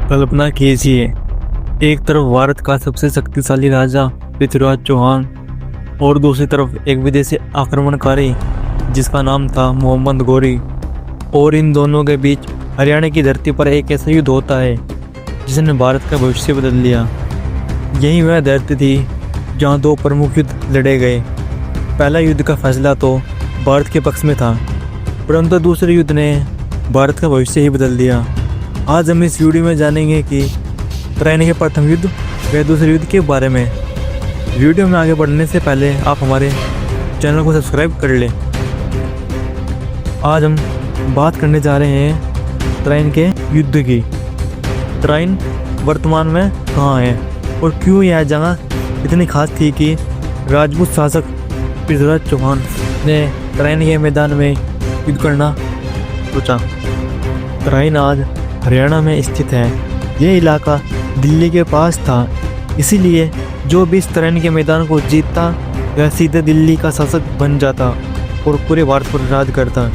कल्पना कीजिए, एक तरफ भारत का सबसे शक्तिशाली राजा पृथ्वीराज चौहान और दूसरी तरफ एक विदेशी आक्रमणकारी जिसका नाम था मोहम्मद गौरी। और इन दोनों के बीच हरियाणा की धरती पर एक ऐसा युद्ध होता है जिसने भारत का भविष्य बदल दिया। यही वह धरती थी जहां दो प्रमुख युद्ध लड़े गए। पहला युद्ध का फैसला तो भारत के पक्ष में था, परंतु दूसरे युद्ध ने भारत का भविष्य ही बदल दिया। आज हम इस वीडियो में जानेंगे कि तराइन के प्रथम युद्ध व दूसरे युद्ध के बारे में। वीडियो में आगे बढ़ने से पहले आप हमारे चैनल को सब्सक्राइब कर लें। आज हम बात करने जा रहे हैं तराइन के युद्ध की। तराइन वर्तमान में कहाँ है और क्यों यह जगह इतनी खास थी कि राजपूत शासक पृथ्वीराज चौहान ने तराइन के मैदान में युद्ध करना सोचा। तराइन आज हरियाणा में स्थित है। यह इलाका दिल्ली के पास था, इसीलिए जो भी इस तराइन के मैदान को जीतता वह सीधे दिल्ली का शासक बन जाता और पूरे भारत पर राज करता।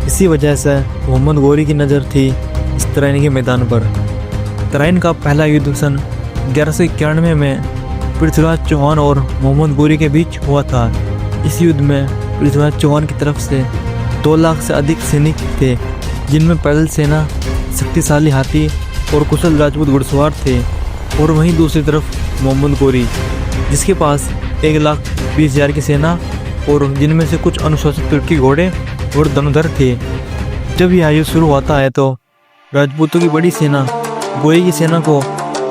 इसी वजह से मोहम्मद गौरी की नज़र थी इस तराइन के मैदान पर। तराइन का पहला युद्ध सन 1191 में पृथ्वीराज चौहान और मोहम्मद गौरी के बीच हुआ था। इस युद्ध में पृथ्वीराज चौहान की तरफ से 2 लाख से अधिक सैनिक थे, जिनमें पैदल सेना, शक्तिशाली हाथी और कुशल राजपूत घुड़सवार थे। और वहीं दूसरी तरफ मोहम्मद गौरी, जिसके पास 1,20,000 की सेना और जिनमें से कुछ अनुशासित तुर्की घोड़े और धनुधर थे। जब यह युद्ध शुरू होता है तो राजपूतों की बड़ी सेना गौरी की सेना को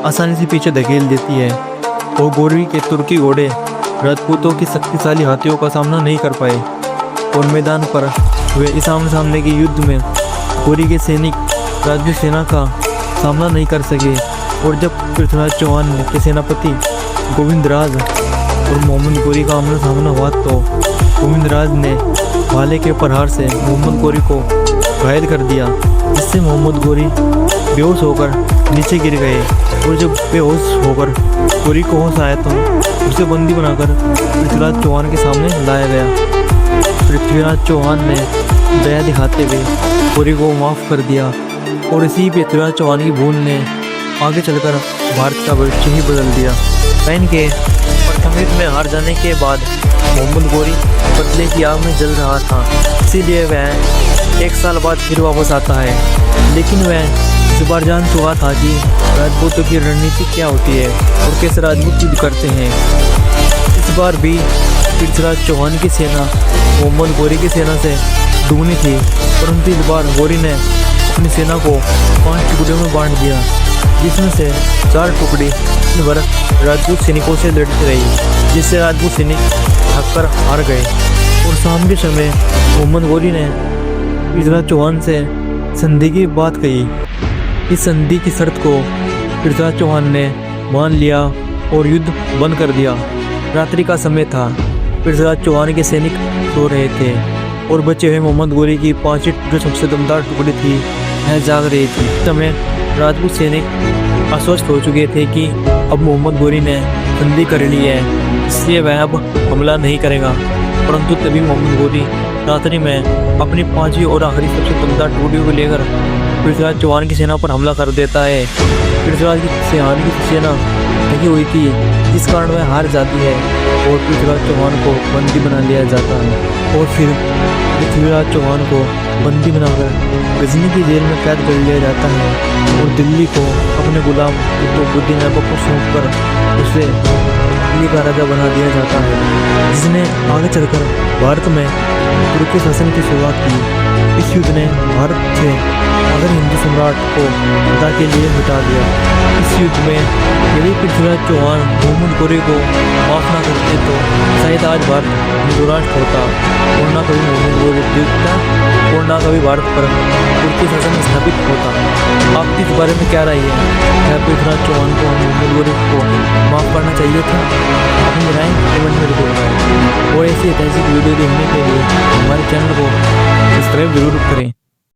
आसानी से पीछे धकेल देती है और गौरी के तुर्की घोड़े राजपूतों की शक्तिशाली हाथियों का सामना नहीं कर पाए और मैदान पर हुए इस आमने सामने के युद्ध में गौरी के सैनिक राजपूत सेना का सामना नहीं कर सके। और जब पृथ्वीराज चौहान के सेनापति गोविंदराज और मोहम्मद गौरी का आमना सामना हुआ तो गोविंदराज ने भाले के प्रहार से मोहम्मद गौरी को घायल कर दिया, जिससे मोहम्मद गौरी बेहोश होकर नीचे गिर गए। और जब बेहोश होकर गौरी को होश आया तो उसे बंदी बनाकर पृथ्वीराज चौहान के सामने लाया गया। पृथ्वीराज चौहान ने दया दिखाते हुए गौरी को माफ़ कर दिया और इसी पृथ्वीराज चौहान की भूल ने आगे चलकर भारत का भविष्य ही बदल दिया। तराइन के प्रथम युद्ध में हार जाने के बाद मोहम्मद गौरी बदले की आग में जल रहा था, इसीलिए वह 1 साल बाद फिर वापस आता है। लेकिन वह इस बार जान चुका था कि राजपूतों की रणनीति क्या होती है और कैसे राजपूत युद्ध करते हैं। इस बार भी पृथ्वीराज चौहान की सेना मोहम्मद गौरी की सेना से दुगनी थी, परंतु इस बार गौरी ने अपनी सेना को 5 टुकड़ियों में बांट दिया, जिसमें से 4 टुकड़ी भर राजपूत सैनिकों से लड़ती रही, जिससे राजपूत सैनिक थककर हार गए। और शाम के समय मोहम्मद गौरी ने पृथ्वीराज चौहान से संधि की बात कही। इस संधि की शर्त को पृथ्वीराज चौहान ने मान लिया और युद्ध बंद कर दिया। रात्रि का समय था, पृथ्वीराज चौहान के सैनिक सो रहे थे और बचे हुए मोहम्मद गौरी की 5 जो सबसे दमदार टुकड़ी थी वह जाग रही थी। इस समय राजपूत सैनिक आश्वस्त हो चुके थे कि अब मोहम्मद गौरी ने संधि कर ली है, इसलिए वह अब हमला नहीं करेगा। परंतु तभी मोहम्मद गौरी रात्रि में अपनी 5वीं और आखिरी सबसे दमदार टुकड़ियों को लेकर पृथ्वीराज चौहान की सेना पर हमला कर देता है। पृथ्वीराज की सेना लगी हुई थी, इस कारण वह हार जाती है और पृथ्वीराज चौहान को बंदी बना लिया जाता है। और फिर पृथ्वीराज चौहान को बंदी बनाकर गजनी की जेल में कैद कर लिया जाता है और दिल्ली को अपने गुलाम कुतुबुद्दीन ऐबक को सौंपकर उसे दिल्ली का राजा बना दिया जाता है, जिसने आगे चलकर भारत में तुर्की शासन की शुरुआत की। इस युद्ध ने भारत से अगर हिंदू सम्राट को सदा के लिए मिटा दिया। इस युद्ध में यदि पृथ्वीराज चौहान मोहम्मद गौरी को माफ ना करते तो शायद आज भारत हिंदू राष्ट्र होता और ना कभी मोहम्मद गौरी जीतता और ना कभी भारत पर तुर्की शासन स्थापित होता। आपकी इस बारे में क्या राय है? क्या पृथ्वीराज चौहान को मोहम्मद गौरी को माफ़ करना चाहिए था? अपनी राय कमेंट में जरूर। और ऐसी ऐतिहासिक वीडियो देखने के लिए हमारे चैनल को सब्सक्राइब जरूर करें।